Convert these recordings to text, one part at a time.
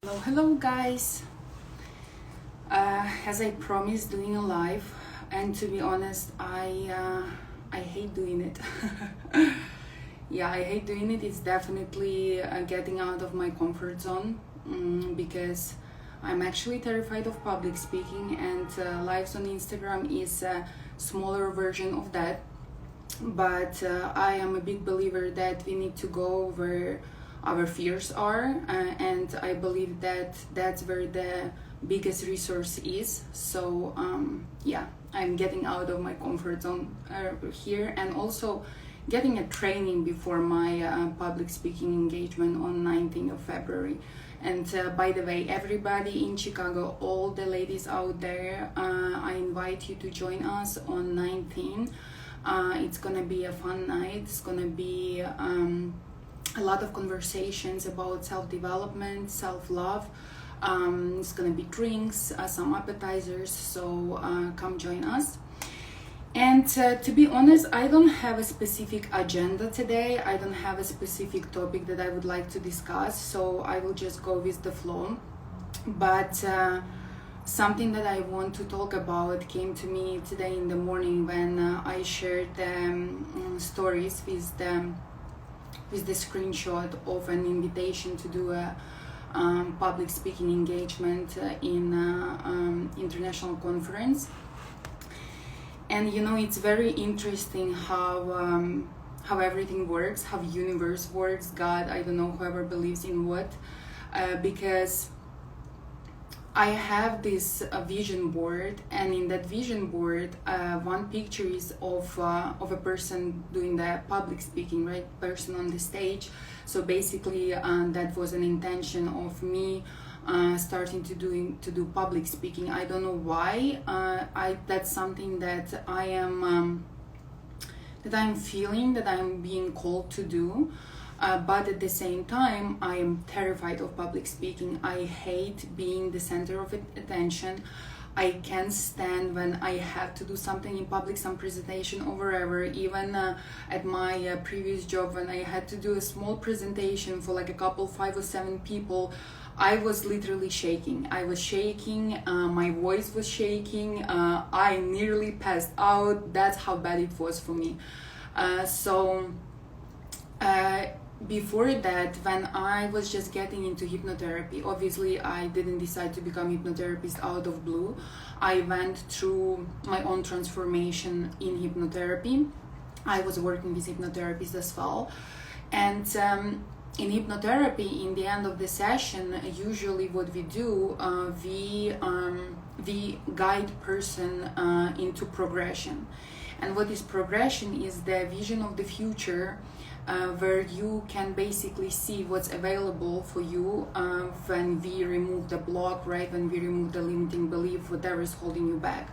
Hello guys. As I promised, doing a live, and to be honest, I hate doing it. Yeah, I hate doing it. It's definitely getting out of my comfort zone because I'm actually terrified of public speaking, and lives on Instagram is a smaller version of that. But I am a big believer that we need to go where our fears are, and I believe that that's where the biggest resource is. So yeah, I'm getting out of my comfort zone here, and also getting a training before my public speaking engagement on 19th of February. And by the way, everybody in Chicago, all the ladies out there, I invite you to join us on 19th. It's gonna be a fun night. It's gonna be a lot of conversations about self-development, self-love. It's gonna be drinks, some appetizers, so come join us. And to be honest, I don't have a specific agenda today. I don't have a specific topic that I would like to discuss, so I will just go with the flow. But something that I want to talk about came to me today in the morning when I shared stories with the screenshot of an invitation to do a public speaking engagement in international conference. And you know, it's very interesting how everything works, how universe works, God, I don't know, whoever believes in what, because I have this vision board, and in that vision board, one picture is of a person doing the public speaking, right? Person on the stage. So basically, that was an intention of me starting to do public speaking. I don't know why. That's something that I'm feeling that I'm being called to do. But at the same time, I am terrified of public speaking. I hate being the center of attention. I can't stand when I have to do something in public, some presentation or wherever. Even at my previous job, when I had to do a small presentation for like a couple, 5 or 7 people, I was literally shaking. I was shaking, my voice was shaking, I nearly passed out. That's how bad it was for me. Before that, when I was just getting into hypnotherapy, obviously I didn't decide to become hypnotherapist out of blue. I went through my own transformation in hypnotherapy. I was working with hypnotherapists as well. And in hypnotherapy, in the end of the session, usually what we do, we guide person into progression. And what is progression is the vision of the future, where you can basically see what's available for you when we remove the block, right? When we remove the limiting belief, whatever is holding you back.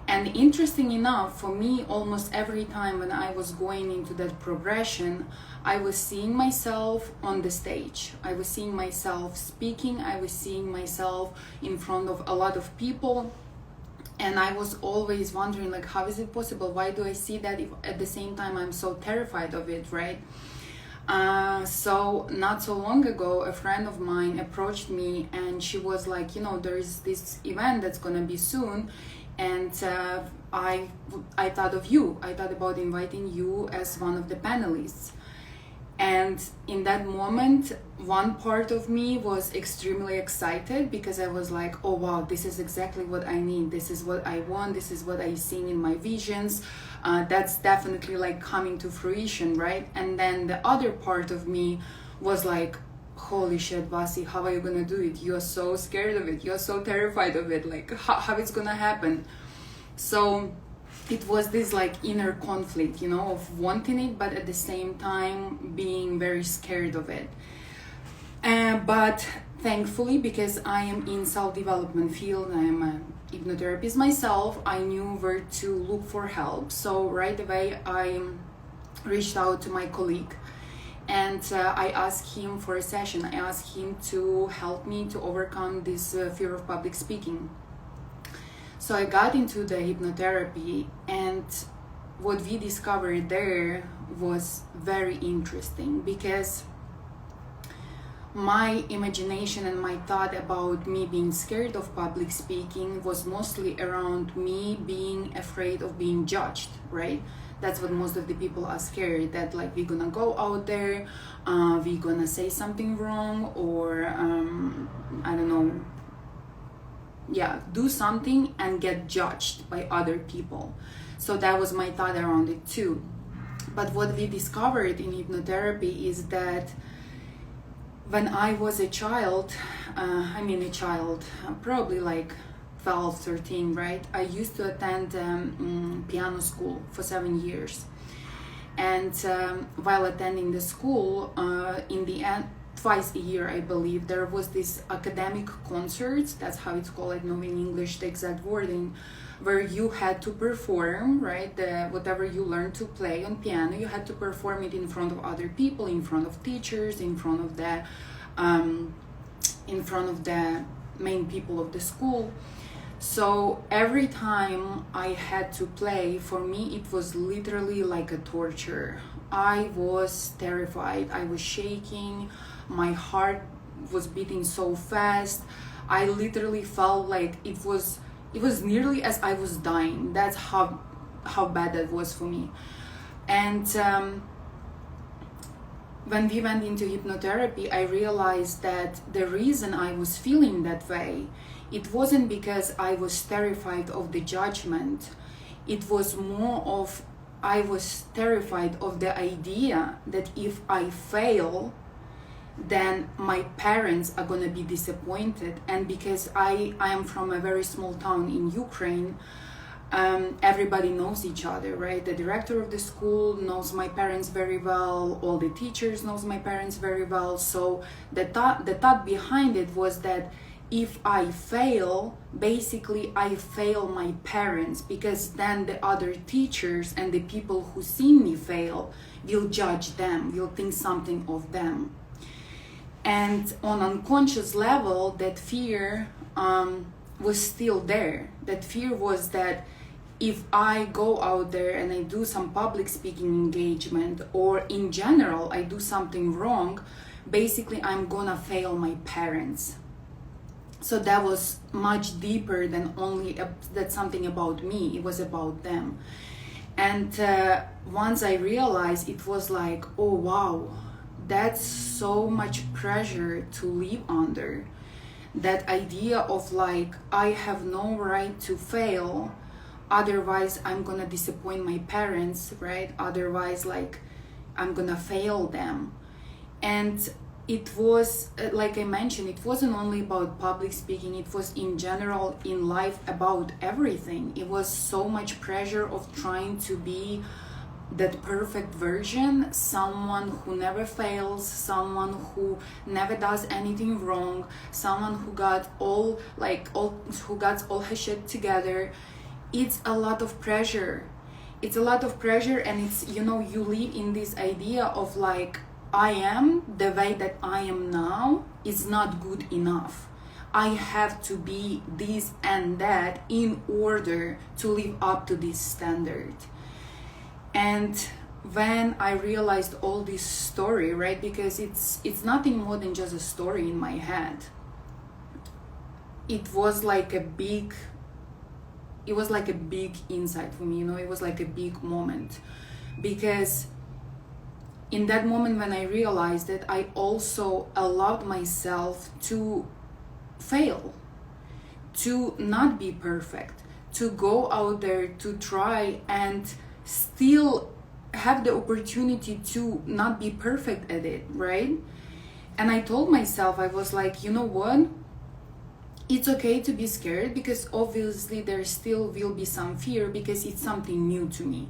And interesting enough, for me, almost every time when I was going into that progression, I was seeing myself on the stage. I was seeing myself speaking. I was seeing myself in front of a lot of people. And I was always wondering, like, how is it possible? Why do I see that if at the same time I'm so terrified of it, right? So not so long ago, a friend of mine approached me, and she was like, you know, there is this event that's gonna be soon, and I thought of you. I thought about inviting you as one of the panelists. And in that moment, one part of me was extremely excited because I was like, oh wow, this is exactly what I need. This is what I want. This is what I've seen in my visions. That's definitely like coming to fruition, right? And then the other part of me was like, holy shit, Vasi, how are you gonna do it? You're so scared of it. You're so terrified of it. Like, how it's gonna happen? So it was this like inner conflict, you know, of wanting it, but at the same time being very scared of it. But thankfully, because I am in self-development field, I am a hypnotherapist myself, I knew where to look for help. So right away, I reached out to my colleague, and I asked him for a session. I asked him to help me to overcome this fear of public speaking. So I got into the hypnotherapy, and what we discovered there was very interesting, because my imagination and my thought about me being scared of public speaking was mostly around me being afraid of being judged, right? That's what most of the people are scared, that like we're gonna go out there, we're gonna say something wrong, or I don't know, yeah, do something and get judged by other people. So that was my thought around it too. But what we discovered in hypnotherapy is that when I was a child, probably like 12, 13, right? I used to attend piano school for 7 years. And while attending the school, in the end, twice a year, I believe, there was this academic concerts, that's how it's called, I don't know in English the exact wording, where you had to perform, right, whatever you learned to play on piano, you had to perform it in front of other people, in front of teachers, in front of the main people of the school. So every time I had to play, for me it was literally like a torture. I was terrified, I was shaking, my heart was beating so fast. I literally felt like it was nearly as I was dying. That's how bad that was for me. And when we went into hypnotherapy, I realized that the reason I was feeling that way, it wasn't because I was terrified of the judgment. It was more of I was terrified of the idea that if I fail, then my parents are gonna be disappointed. And because I am from a very small town in Ukraine, everybody knows each other, right? The director of the school knows my parents very well, all the teachers knows my parents very well. So the thought behind it was that if I fail, basically I fail my parents, because then the other teachers and the people who see me fail will judge them, will think something of them. And on unconscious level, that fear was still there. That fear was that if I go out there and I do some public speaking engagement, or in general I do something wrong, basically I'm gonna fail my parents. So that was much deeper than only that's something about me. It was about them. And once I realized, it was like, oh wow, that's so much pressure to live under. That idea of like, I have no right to fail, otherwise I'm gonna disappoint my parents, right? Otherwise, like, I'm gonna fail them. And it was, like I mentioned, it wasn't only about public speaking, it was in general in life about everything. It was so much pressure of trying to be that perfect version, someone who never fails, someone who never does anything wrong, someone who got all her shit together. It's a lot of pressure. It's a lot of pressure, and it's, you live in this idea of like, I am the way that I am now is not good enough. I have to be this and that in order to live up to this standard. And when I realized all this story, right, because it's nothing more than just a story in my head. It was like a big insight for me, it was like a big moment, because in that moment when I realized that, I also allowed myself to fail, to not be perfect, to go out there, to try and still have the opportunity to not be perfect at it, right? And I told myself, I was like, you know what? It's okay to be scared, because obviously there still will be some fear, because it's something new to me.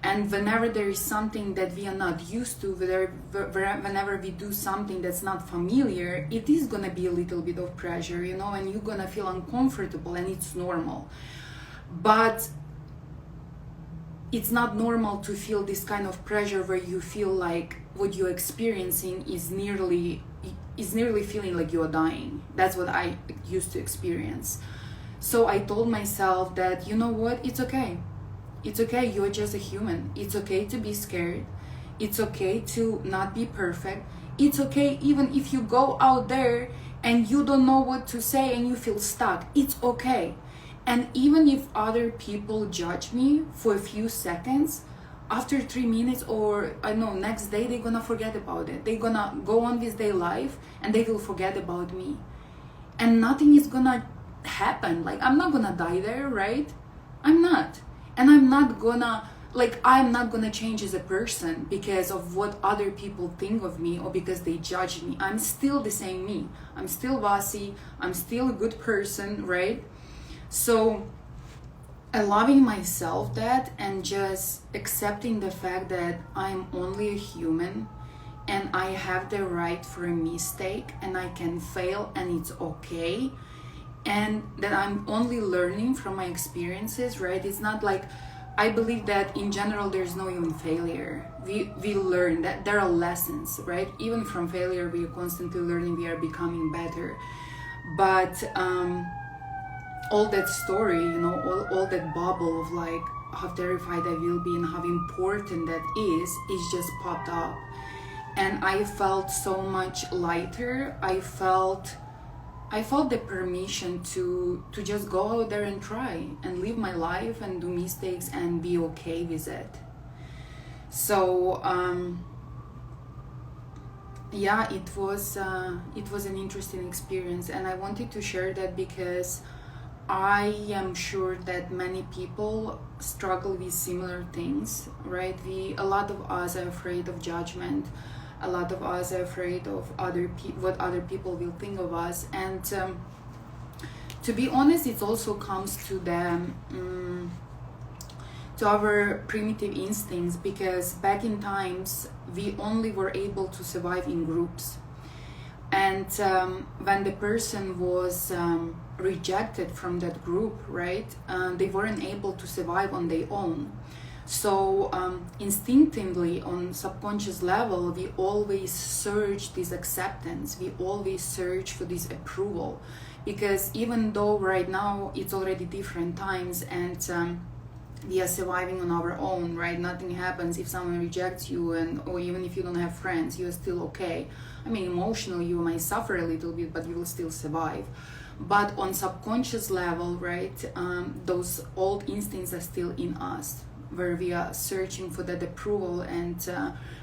And whenever there is something that we are not used to, whenever we do something that's not familiar, it is gonna be a little bit of pressure, and you're gonna feel uncomfortable, and it's normal. But it's not normal to feel this kind of pressure where you feel like what you're experiencing is nearly feeling like you're dying. That's what I used to experience. So I told myself that, you know what, it's okay. It's okay, you're just a human. It's okay to be scared. It's okay to not be perfect. It's okay even if you go out there and you don't know what to say and you feel stuck. It's okay. And even if other people judge me for a few seconds, after 3 minutes or I don't know, next day they're gonna forget about it. They're gonna go on with their life and they will forget about me. And nothing is gonna happen. Like, I'm not gonna die there, right? I'm not. And I'm not gonna change as a person because of what other people think of me or because they judge me. I'm still the same me. I'm still Vasi. I'm still a good person, right? So allowing myself that and just accepting the fact that I'm only a human and I have the right for a mistake and I can fail and it's okay, and that I'm only learning from my experiences, right? It's not like, I believe that in general there's no even failure. We learn that there are lessons, right? Even from failure we are constantly learning, we are becoming better. But all that story, all that bubble of like how terrified I will be and how important that is just popped up. And I felt so much lighter. I felt the permission to just go out there and try and live my life and do mistakes and be okay with it. So yeah, it was an interesting experience, and I wanted to share that because I am sure that many people struggle with similar things, right? A lot of us are afraid of judgment. A lot of us are afraid of what other people will think of us. And to be honest, it also comes to to our primitive instincts, because back in times we only were able to survive in groups. And when the person was rejected from that group, right, they weren't able to survive on their own. So instinctively, on subconscious level, we always search this acceptance. We always search for this approval, because even though right now it's already different times and we are surviving on our own, right? Nothing happens if someone rejects you, or even if you don't have friends, you're still okay. I mean, emotionally you might suffer a little bit, but you will still survive. But on subconscious level, right, those old instincts are still in us, where we are searching for that approval and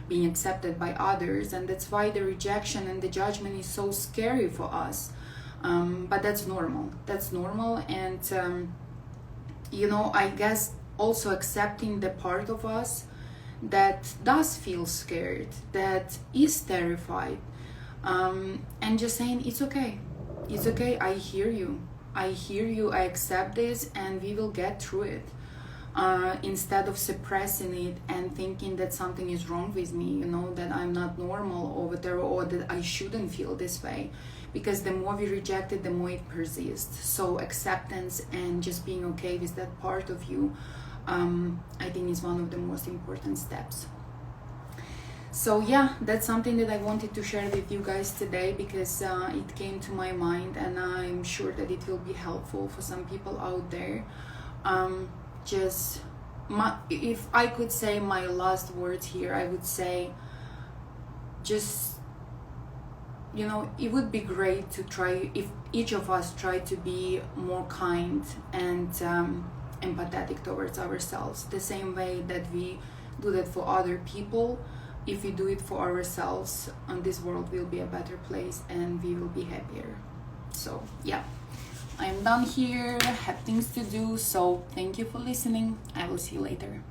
being accepted by others. And that's why the rejection and the judgment is so scary for us. But that's normal. And I guess also accepting the part of us that does feel scared, that is terrified, and just saying, it's okay, I hear you, I accept this, and we will get through it. Instead of suppressing it and thinking that something is wrong with me, that I'm not normal or whatever, or that I shouldn't feel this way. Because the more we reject it, the more it persists. So acceptance and just being okay with that part of you, I think is one of the most important steps. So yeah, that's something that I wanted to share with you guys today, because it came to my mind, and I'm sure that it will be helpful for some people out there. If I could say my last words here, I would say just, it would be great to try, if each of us try to be more kind and empathetic towards ourselves, the same way that we do that for other people. If we do it for ourselves, this world will be a better place and we will be happier. So yeah, I'm done here, I have things to do, so thank you for listening. I will see you later.